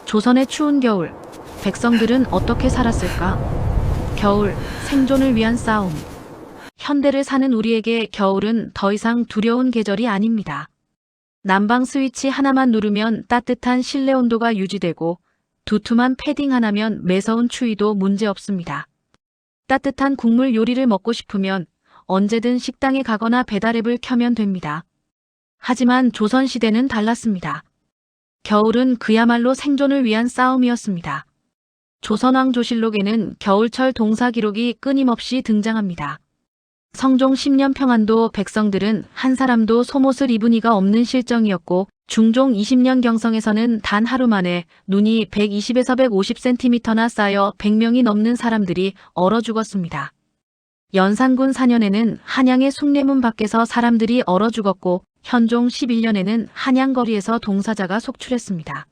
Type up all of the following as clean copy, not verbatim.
조선의 추운 겨울, 백성들은 어떻게 살았을까? 겨울, 생존을 위한 싸움. 현대를 사는 우리에게 겨울은 더 이상 두려운 계절이 아닙니다. 난방 스위치 하나만 누르면 따뜻한 실내 온도가 유지되고 두툼한 패딩 하나면 매서운 추위도 문제없습니다. 따뜻한 국물 요리를 먹고 싶으면 언제든 식당에 가거나 배달앱을 켜면 됩니다. 하지만 조선시대는 달랐습니다. 겨울은 그야말로 생존을 위한 싸움이었습니다. 조선왕조실록에는 겨울철 동사 기록이 끊임없이 등장합니다. 성종 10년 평안도 백성들은 한 사람도 속옷을 입은 이가 없는 실정이었고 중종 20년 경성에서는 단 하루 만에 눈이 120에서 150cm나 쌓여 100명이 넘는 사람들이 얼어 죽었습니다. 연산군 4년에는 한양의 숭례문 밖에서 사람들이 얼어 죽었고 현종 11년에는 한양거리에서 동사자가 속출했습니다.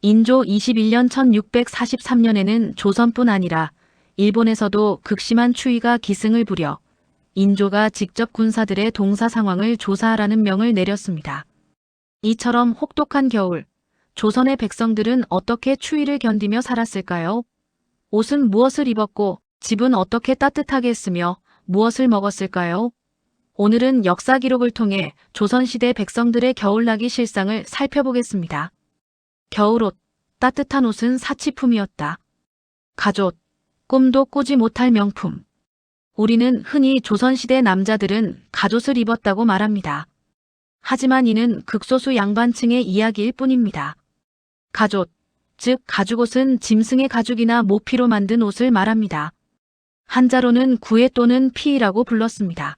인조 21년 1643년에는 조선뿐 아니라 일본에서도 극심한 추위가 기승을 부려 인조가 직접 군사들의 동사 상황을 조사하라는 명을 내렸습니다. 이처럼 혹독한 겨울, 조선의 백성들은 어떻게 추위를 견디며 살았을까요? 옷은 무엇을 입었고 집은 어떻게 따뜻하게 했으며 무엇을 먹었을까요? 오늘은 역사 기록을 통해 조선시대 백성들의 겨울나기 실상을 살펴보겠습니다. 겨울옷, 따뜻한 옷은 사치품이었다. 가옷, 꿈도 꾸지 못할 명품. 우리는 흔히 조선시대 남자들은 가옷을 입었다고 말합니다. 하지만 이는 극소수 양반층의 이야기일 뿐입니다. 가옷, 즉 가죽옷은 짐승의 가죽이나 모피로 만든 옷을 말합니다. 한자로는 구애 또는 피이라고 불렀습니다.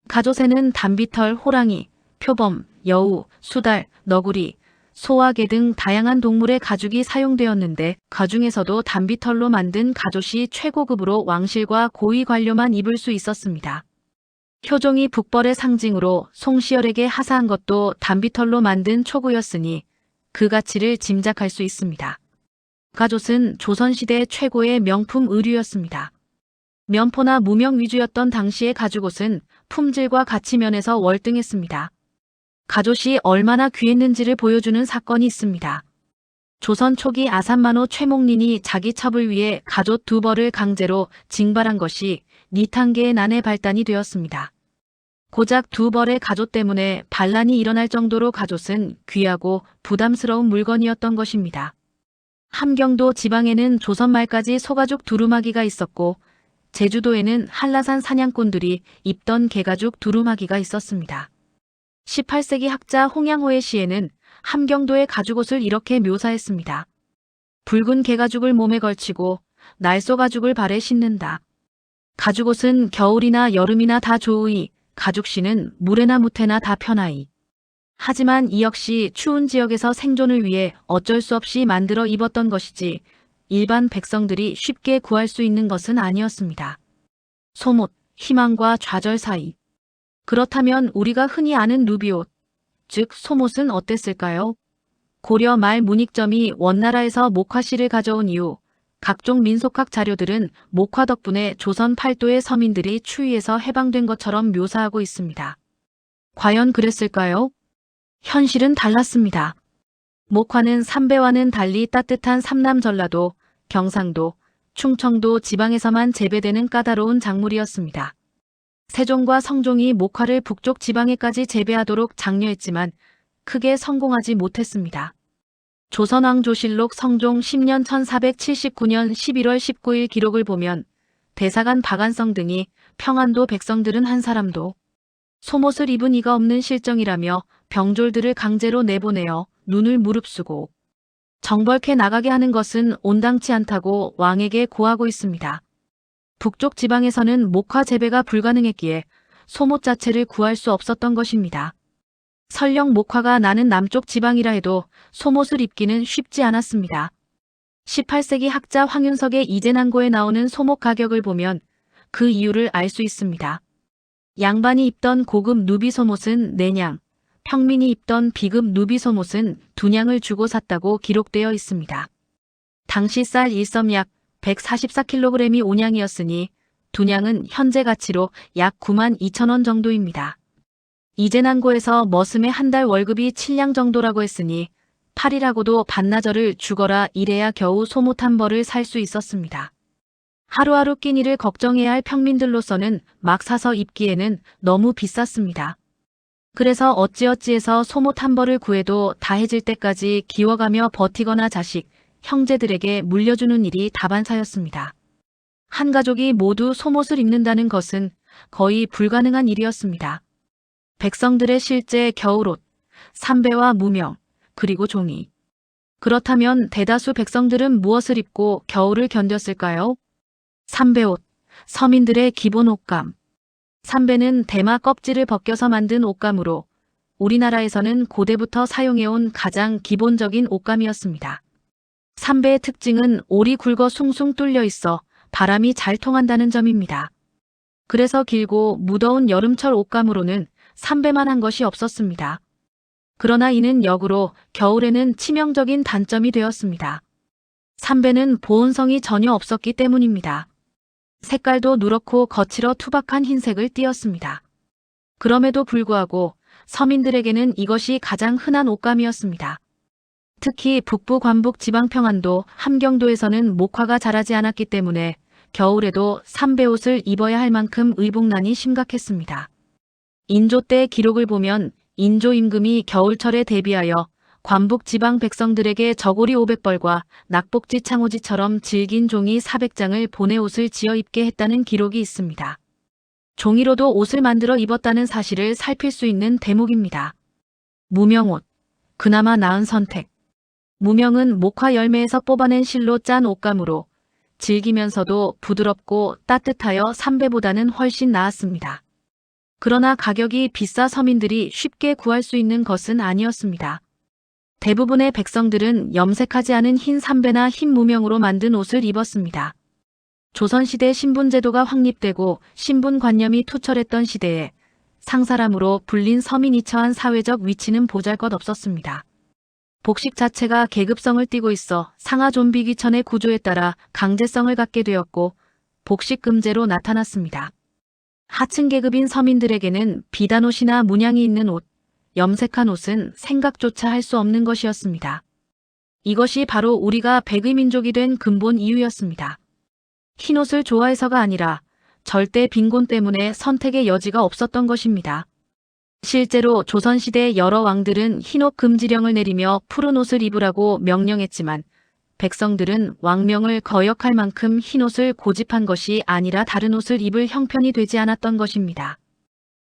가옷에는 담비털, 호랑이, 표범, 여우, 수달, 너구리, 소와 개 등 다양한 동물의 가죽이 사용되었는데 그중에서도 담비털로 만든 가옷이 최고급으로 왕실과 고위 관료만 입을 수 있었습니다. 효종이 북벌의 상징으로 송시열에게 하사한 것도 담비털로 만든 초구였으니 그 가치를 짐작할 수 있습니다. 가옷은 조선시대 최고의 명품 의류였습니다. 면포나 무명 위주였던 당시의 가죽옷은 품질과 가치면에서 월등했습니다. 가옷이 얼마나 귀했는지를 보여주는 사건이 있습니다. 조선 초기 아산만호 최목린이 자기 첩을 위해 가옷 2벌을 강제로 징발한 것이 니탄계의 난의 발단이 되었습니다. 고작 2벌의 가옷 때문에 반란이 일어날 정도로 가옷은 귀하고 부담스러운 물건이었던 것입니다. 함경도 지방에는 조선 말까지 소가죽 두루마기가 있었고 제주도에는 한라산 사냥꾼들이 입던 개가죽 두루마기가 있었습니다. 18세기 학자 홍양호의 시에는 함경도의 가죽옷을 이렇게 묘사했습니다. 붉은 개가죽을 몸에 걸치고 날소 가죽을 발에 신는다. 가죽옷은 겨울이나 여름이나 다 좋으이 가죽신은 물에나 무태나 다 편하이. 하지만 이 역시 추운 지역에서 생존을 위해 어쩔 수 없이 만들어 입었던 것이지 일반 백성들이 쉽게 구할 수 있는 것은 아니었습니다. 소못, 희망과 좌절 사이. 그렇다면 우리가 흔히 아는 누비옷, 즉 소못은 어땠을까요? 고려 말 문익점이 원나라에서 목화씨를 가져온 이후 각종 민속학 자료들은 목화 덕분에 조선 팔도의 서민들이 추위에서 해방된 것처럼 묘사하고 있습니다. 과연 그랬을까요? 현실은 달랐습니다. 목화는 삼배와는 달리 따뜻한 삼남 전라도, 경상도, 충청도 지방에서만 재배되는 까다로운 작물이었습니다. 세종과 성종이 목화를 북쪽 지방에까지 재배하도록 장려했지만 크게 성공하지 못했습니다. 조선왕조실록 성종 10년 1479년 11월 19일 기록을 보면 대사관 박안성 등이 평안도 백성들은 한 사람도 소못을 입은 이가 없는 실정이라며 병졸들을 강제로 내보내어 눈을 무릅쓰고 정벌케 나가게 하는 것은 온당치 않다고 왕에게 고하고 있습니다. 북쪽 지방에서는 목화 재배가 불가능했기에 소못 자체를 구할 수 없었던 것입니다. 설령 목화가 나는 남쪽 지방이라 해도 소못을 입기는 쉽지 않았습니다. 18세기 학자 황윤석의 이재난고에 나오는 소못 가격을 보면 그 이유를 알 수 있습니다. 양반이 입던 고급 누비 소못은 4냥, 평민이 입던 비급 누비 소못은 2냥을 주고 샀다고 기록되어 있습니다. 당시 쌀 1섬 약 144kg이 5냥이었으니 2냥은 현재 가치로 약 92,000원 정도입니다. 이재난고에서 머슴의 한 달 월급이 7냥 정도라고 했으니 팔이라고도 반나절을 죽어라 일해야 겨우 소못 한 벌을 살 수 있었습니다. 하루하루 끼니를 걱정해야 할 평민들로서는 막 사서 입기에는 너무 비쌌습니다. 그래서 어찌어찌해서 소못 한 벌을 구해도 다 해질 때까지 기워가며 버티거나 자식, 형제들에게 물려주는 일이 다반사였습니다. 한 가족이 모두 소못을 입는다는 것은 거의 불가능한 일이었습니다. 백성들의 실제 겨울옷, 삼배와 무명, 그리고 종이. 그렇다면 대다수 백성들은 무엇을 입고 겨울을 견뎠을까요? 삼배옷, 서민들의 기본 옷감. 삼배는 대마 껍질을 벗겨서 만든 옷감으로 우리나라에서는 고대부터 사용해온 가장 기본적인 옷감이었습니다. 삼배의 특징은 올이 굵어 숭숭 뚫려 있어 바람이 잘 통한다는 점입니다. 그래서 길고 무더운 여름철 옷감으로는 삼배만 한 것이 없었습니다. 그러나 이는 역으로 겨울에는 치명적인 단점이 되었습니다. 삼배는 보온성이 전혀 없었기 때문입니다. 색깔도 누렇고 거칠어 투박한 흰색을 띠었습니다. 그럼에도 불구하고 서민들에게는 이것이 가장 흔한 옷감이었습니다. 특히 북부 관북 지방 평안도 함경도에서는 목화가 자라지 않았기 때문에 겨울에도 삼배옷을 입어야 할 만큼 의복난이 심각했습니다. 인조 때 기록을 보면 인조 임금이 겨울철에 대비하여 관북 지방 백성들에게 저고리 500벌과 낙복지 창호지처럼 질긴 종이 400장을 보내 옷을 지어 입게 했다는 기록이 있습니다. 종이로도 옷을 만들어 입었다는 사실을 살필 수 있는 대목입니다. 무명옷, 그나마 나은 선택. 무명은 목화 열매에서 뽑아낸 실로 짠 옷감으로 질기면서도 부드럽고 따뜻하여 삼배보다는 훨씬 나았습니다. 그러나 가격이 비싸 서민들이 쉽게 구할 수 있는 것은 아니었습니다. 대부분의 백성들은 염색하지 않은 흰 삼배나 흰 무명으로 만든 옷을 입었습니다. 조선시대 신분제도가 확립되고 신분관념이 투철했던 시대에 상사람으로 불린 서민이 처한 사회적 위치는 보잘것없었습니다. 복식 자체가 계급성을 띠고 있어 상하 좀비 귀천의 구조에 따라 강제성을 갖게 되었고 복식금제로 나타났습니다. 하층 계급인 서민들에게는 비단옷이나 문양이 있는 옷, 염색한 옷은 생각조차 할 수 없는 것이었습니다. 이것이 바로 우리가 백의민족이 된 근본 이유였습니다. 흰옷을 좋아해서가 아니라 절대 빈곤 때문에 선택의 여지가 없었던 것입니다. 실제로 조선시대 여러 왕들은 흰옷 금지령을 내리며 푸른 옷을 입으라고 명령했지만 백성들은 왕명을 거역할 만큼 흰옷을 고집한 것이 아니라 다른 옷을 입을 형편이 되지 않았던 것입니다.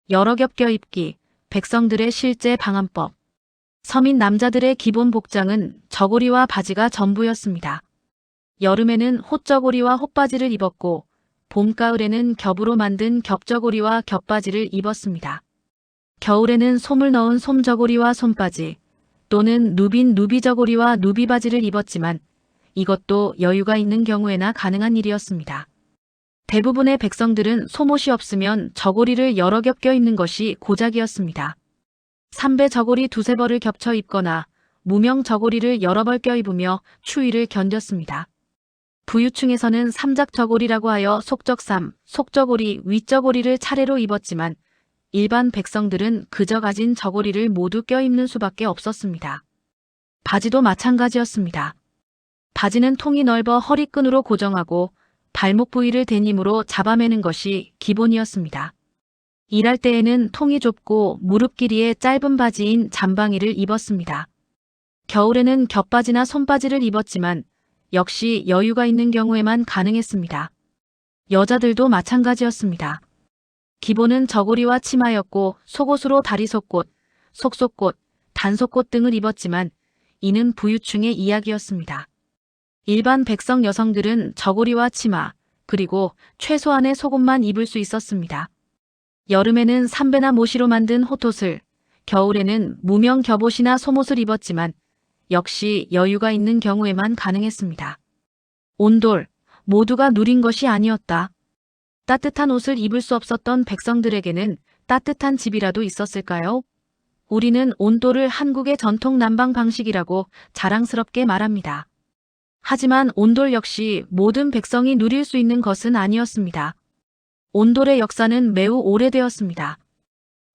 여러 겹 껴입기, 백성들의 실제 방한법. 서민 남자들의 기본 복장은 저고리와 바지가 전부였습니다. 여름에는 홑저고리와 홑바지를 입었고 봄, 가을에는 겹으로 만든 겹저고리와 겹바지를 입었습니다. 겨울에는 솜을 넣은 솜저고리와 솜바지 또는 누빈 누비저고리와 누비바지를 입었지만 이것도 여유가 있는 경우에나 가능한 일이었습니다. 대부분의 백성들은 솜옷이 없으면 저고리를 여러 겹 껴입는 것이 고작이었습니다. 삼배 저고리 두세 벌을 겹쳐 입거나 무명 저고리를 여러 벌 껴입으며 추위를 견뎠습니다. 부유층에서는 삼작 저고리라고 하여 속적삼, 속저고리, 윗저고리를 차례로 입었지만 일반 백성들은 그저 가진 저고리를 모두 껴입는 수밖에 없었습니다. 바지도 마찬가지였습니다. 바지는 통이 넓어 허리끈으로 고정하고 발목 부위를 데님으로 잡아매는 것이 기본이었습니다. 일할 때에는 통이 좁고 무릎 길이의 짧은 바지인 잠방이를 입었습니다. 겨울에는 겹바지나 손바지를 입었지만 역시 여유가 있는 경우에만 가능했습니다. 여자들도 마찬가지였습니다. 기본은 저고리와 치마였고 속옷으로 다리속꽃, 속속꽃, 단속꽃 등을 입었지만 이는 부유층의 이야기였습니다. 일반 백성 여성들은 저고리와 치마, 그리고 최소한의 속옷만 입을 수 있었습니다. 여름에는 삼배나 모시로 만든 홑옷을, 겨울에는 무명 겹옷이나 솜옷을 입었지만 역시 여유가 있는 경우에만 가능했습니다. 온돌, 모두가 누린 것이 아니었다. 따뜻한 옷을 입을 수 없었던 백성들에게는 따뜻한 집이라도 있었을까요? 우리는 온돌을 한국의 전통 난방 방식이라고 자랑스럽게 말합니다. 하지만 온돌 역시 모든 백성이 누릴 수 있는 것은 아니었습니다. 온돌의 역사는 매우 오래되었습니다.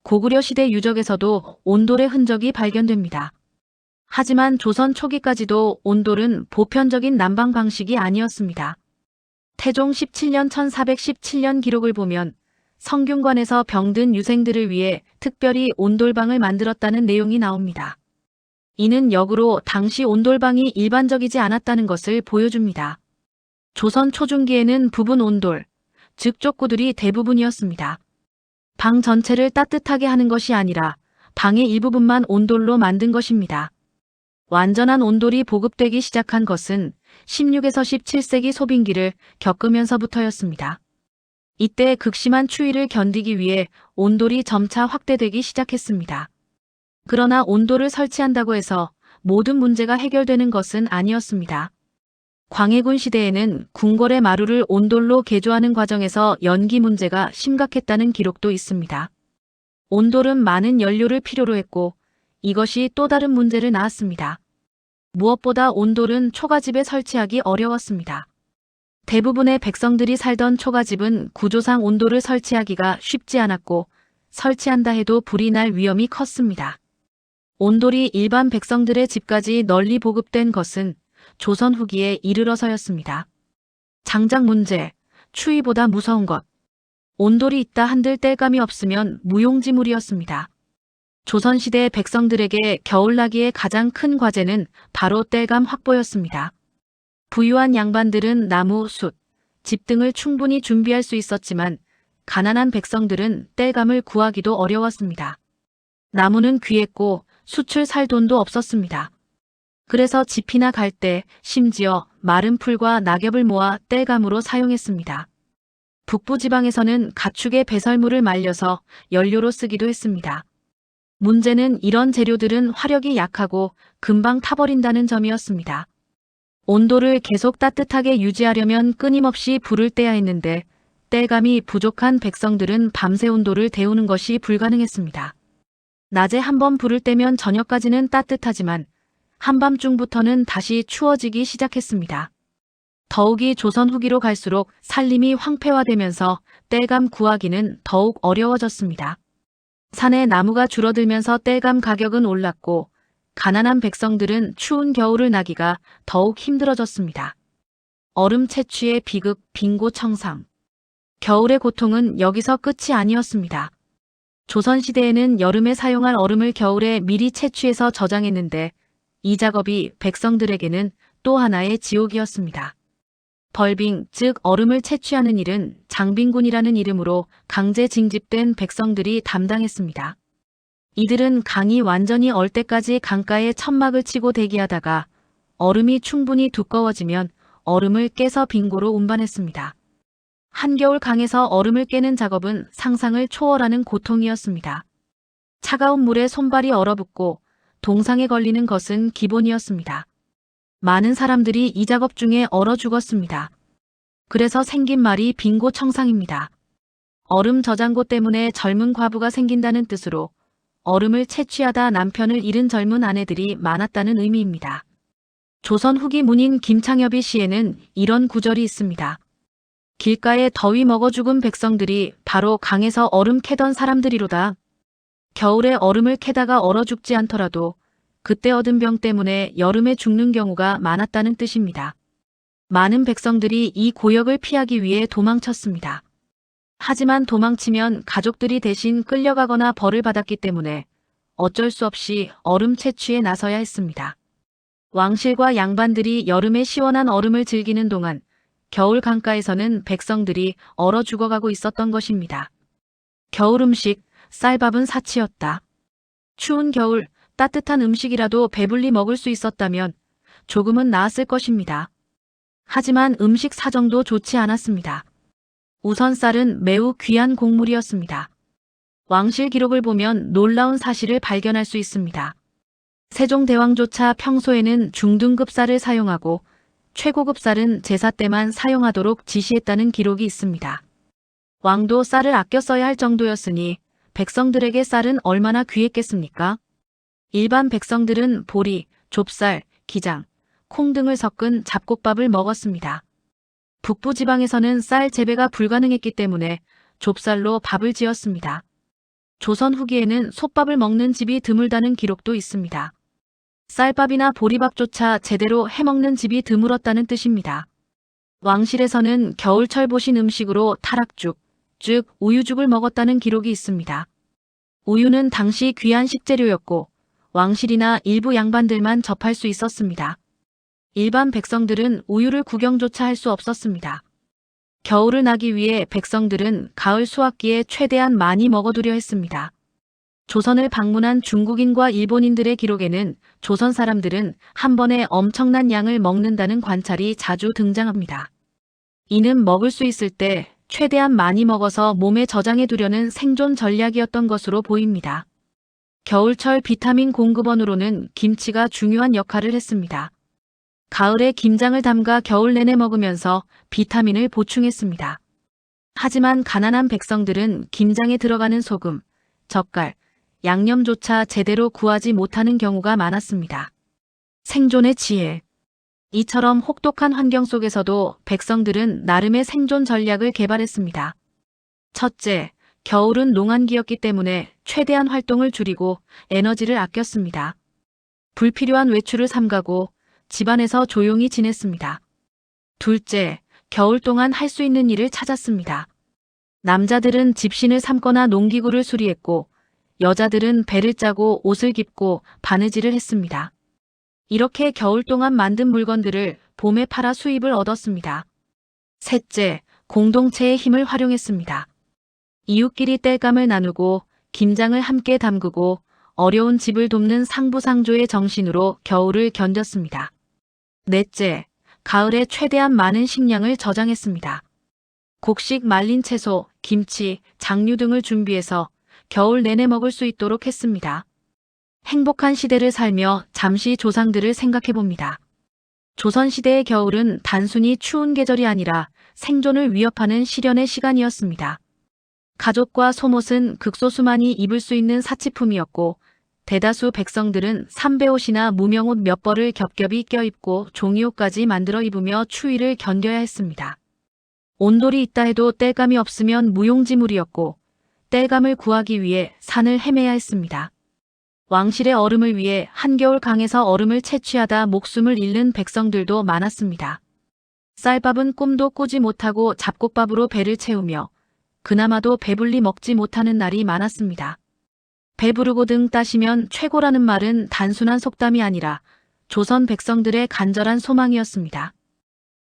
고구려 시대 유적에서도 온돌의 흔적이 발견됩니다. 하지만 조선 초기까지도 온돌은 보편적인 난방 방식이 아니었습니다. 태종 17년 1417년 기록을 보면 성균관에서 병든 유생들을 위해 특별히 온돌방을 만들었다는 내용이 나옵니다. 이는 역으로 당시 온돌방이 일반적이지 않았다는 것을 보여줍니다. 조선 초중기에는 부분 온돌, 즉 족구들이 대부분이었습니다. 방 전체를 따뜻하게 하는 것이 아니라 방의 일부분만 온돌로 만든 것입니다. 완전한 온돌이 보급되기 시작한 것은 16에서 17세기 소빙기를 겪으면서부터였습니다. 이때 극심한 추위를 견디기 위해 온돌이 점차 확대되기 시작했습니다. 그러나 온돌을 설치한다고 해서 모든 문제가 해결되는 것은 아니었습니다. 광해군 시대에는 궁궐의 마루를 온돌로 개조하는 과정에서 연기 문제가 심각했다는 기록도 있습니다. 온돌은 많은 연료를 필요로 했고 이것이 또 다른 문제를 낳았습니다. 무엇보다 온돌은 초가집에 설치하기 어려웠습니다. 대부분의 백성들이 살던 초가집은 구조상 온돌을 설치하기가 쉽지 않았고 설치한다 해도 불이 날 위험이 컸습니다. 온돌이 일반 백성들의 집까지 널리 보급된 것은 조선 후기에 이르러서였습니다. 장작 문제, 추위보다 무서운 것. 온돌이 있다 한들 땔감이 없으면 무용지물이었습니다. 조선시대 백성들에게 겨울나기의 가장 큰 과제는 바로 땔감 확보였습니다. 부유한 양반들은 나무, 숯, 집 등을 충분히 준비할 수 있었지만 가난한 백성들은 땔감을 구하기도 어려웠습니다. 나무는 귀했고 숯을 살 돈도 없었습니다. 그래서 집이나 갈대, 심지어 마른 풀과 낙엽을 모아 땔감으로 사용했습니다. 북부지방에서는 가축의 배설물을 말려서 연료로 쓰기도 했습니다. 문제는 이런 재료들은 화력이 약하고 금방 타버린다는 점이었습니다. 온도를 계속 따뜻하게 유지하려면 끊임없이 불을 떼야 했는데 땔감이 부족한 백성들은 밤새 온돌을 데우는 것이 불가능했습니다. 낮에 한번 불을 떼면 저녁까지는 따뜻하지만 한밤중부터는 다시 추워지기 시작했습니다. 더욱이 조선 후기로 갈수록 살림이 황폐화되면서 땔감 구하기는 더욱 어려워졌습니다. 산에 나무가 줄어들면서 땔감 가격은 올랐고 가난한 백성들은 추운 겨울을 나기가 더욱 힘들어졌습니다. 얼음 채취의 비극, 빙고청상. 겨울의 고통은 여기서 끝이 아니었습니다. 조선시대에는 여름에 사용할 얼음을 겨울에 미리 채취해서 저장했는데 이 작업이 백성들에게는 또 하나의 지옥이었습니다. 벌빙, 즉 얼음을 채취하는 일은 장빙군이라는 이름으로 강제 징집된 백성들이 담당했습니다. 이들은 강이 완전히 얼 때까지 강가에 천막을 치고 대기하다가 얼음이 충분히 두꺼워지면 얼음을 깨서 빙고로 운반했습니다. 한겨울 강에서 얼음을 깨는 작업은 상상을 초월하는 고통이었습니다. 차가운 물에 손발이 얼어붙고 동상에 걸리는 것은 기본이었습니다. 많은 사람들이 이 작업 중에 얼어 죽었습니다. 그래서 생긴 말이 빙고청상입니다. 얼음 저장고 때문에 젊은 과부가 생긴다는 뜻으로 얼음을 채취하다 남편을 잃은 젊은 아내들이 많았다는 의미입니다. 조선 후기 문인 김창엽의 시에는 이런 구절이 있습니다. 길가에 더위 먹어 죽은 백성들이 바로 강에서 얼음 캐던 사람들이로다. 겨울에 얼음을 캐다가 얼어 죽지 않더라도 그때 얻은 병 때문에 여름에 죽는 경우가 많았다는 뜻입니다. 많은 백성들이 이 고역을 피하기 위해 도망쳤습니다. 하지만 도망치면 가족들이 대신 끌려가거나 벌을 받았기 때문에 어쩔 수 없이 얼음 채취에 나서야 했습니다. 왕실과 양반들이 여름에 시원한 얼음을 즐기는 동안 겨울 강가에서는 백성들이 얼어 죽어가고 있었던 것입니다. 겨울 음식, 쌀밥은 사치였다. 추운 겨울, 따뜻한 음식이라도 배불리 먹을 수 있었다면 조금은 나았을 것입니다. 하지만 음식 사정도 좋지 않았습니다. 우선 쌀은 매우 귀한 곡물이었습니다. 왕실 기록을 보면 놀라운 사실을 발견할 수 있습니다. 세종대왕조차 평소에는 중등급 쌀을 사용하고 최고급 쌀은 제사 때만 사용하도록 지시했다는 기록이 있습니다. 왕도 쌀을 아껴 써야 할 정도였으니 백성들에게 쌀은 얼마나 귀했겠습니까? 일반 백성들은 보리, 좁쌀, 기장, 콩 등을 섞은 잡곡밥을 먹었습니다. 북부지방에서는 쌀 재배가 불가능했기 때문에 좁쌀로 밥을 지었습니다. 조선 후기에는 솥밥을 먹는 집이 드물다는 기록도 있습니다. 쌀밥이나 보리밥조차 제대로 해먹는 집이 드물었다는 뜻입니다. 왕실에서는 겨울철 보신 음식으로 타락죽, 즉 우유죽을 먹었다는 기록이 있습니다. 우유는 당시 귀한 식재료였고 왕실이나 일부 양반들만 접할 수 있었습니다. 일반 백성들은 우유를 구경조차 할 수 없었습니다. 겨울을 나기 위해 백성들은 가을 수확기에 최대한 많이 먹어두려 했습니다. 조선을 방문한 중국인과 일본인들의 기록에는 조선 사람들은 한 번에 엄청난 양을 먹는다는 관찰이 자주 등장합니다. 이는 먹을 수 있을 때 최대한 많이 먹어서 몸에 저장해 두려는 생존 전략이었던 것으로 보입니다. 겨울철 비타민 공급원으로는 김치가 중요한 역할을 했습니다. 가을에 김장을 담가 겨울 내내 먹으면서 비타민을 보충했습니다. 하지만 가난한 백성들은 김장에 들어가는 소금, 젓갈, 양념조차 제대로 구하지 못하는 경우가 많았습니다. 생존의 지혜. 이처럼 혹독한 환경 속에서도 백성들은 나름의 생존 전략을 개발했습니다. 첫째, 겨울은 농한기였기 때문에 최대한 활동을 줄이고 에너지를 아꼈습니다. 불필요한 외출을 삼가고 집안에서 조용히 지냈습니다. 둘째, 겨울 동안 할 수 있는 일을 찾았습니다. 남자들은 집신을 삶거나 농기구를 수리했고 여자들은 배를 짜고 옷을 깁고 바느질을 했습니다. 이렇게 겨울 동안 만든 물건들을 봄에 팔아 수입을 얻었습니다. 셋째, 공동체의 힘을 활용했습니다. 이웃끼리 땔감을 나누고 김장을 함께 담그고 어려운 집을 돕는 상부상조의 정신으로 겨울을 견뎠습니다. 넷째, 가을에 최대한 많은 식량을 저장했습니다. 곡식 말린 채소, 김치, 장류 등을 준비해서 겨울 내내 먹을 수 있도록 했습니다. 행복한 시대를 살며 잠시 조상들을 생각해봅니다. 조선시대의 겨울은 단순히 추운 계절이 아니라 생존을 위협하는 시련의 시간이었습니다. 가족과 소못은 극소수만이 입을 수 있는 사치품이었고 대다수 백성들은 삼배옷이나 무명옷 몇 벌을 겹겹이 껴입고 종이옷까지 만들어 입으며 추위를 견뎌야 했습니다. 온돌이 있다 해도 땔감이 없으면 무용지물이었고 땔감을 구하기 위해 산을 헤매야 했습니다. 왕실의 얼음을 위해 한겨울 강에서 얼음을 채취하다 목숨을 잃는 백성들도 많았습니다. 쌀밥은 꿈도 꾸지 못하고 잡곡밥으로 배를 채우며 그나마도 배불리 먹지 못하는 날이 많았습니다. 배부르고 등 따시면 최고라는 말은 단순한 속담이 아니라 조선 백성들의 간절한 소망이었습니다.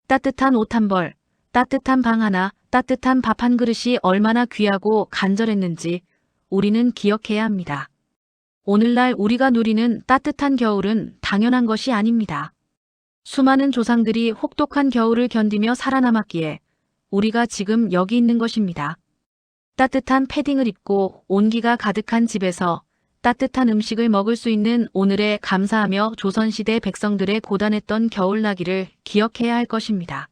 따뜻한 옷 한 벌, 따뜻한 방 하나, 따뜻한 밥 한 그릇이 얼마나 귀하고 간절했는지 우리는 기억해야 합니다. 오늘날 우리가 누리는 따뜻한 겨울은 당연한 것이 아닙니다. 수많은 조상들이 혹독한 겨울을 견디며 살아남았기에 우리가 지금 여기 있는 것입니다. 따뜻한 패딩을 입고 온기가 가득한 집에서 따뜻한 음식을 먹을 수 있는 오늘에 감사하며 조선시대 백성들의 고단했던 겨울나기를 기억해야 할 것입니다.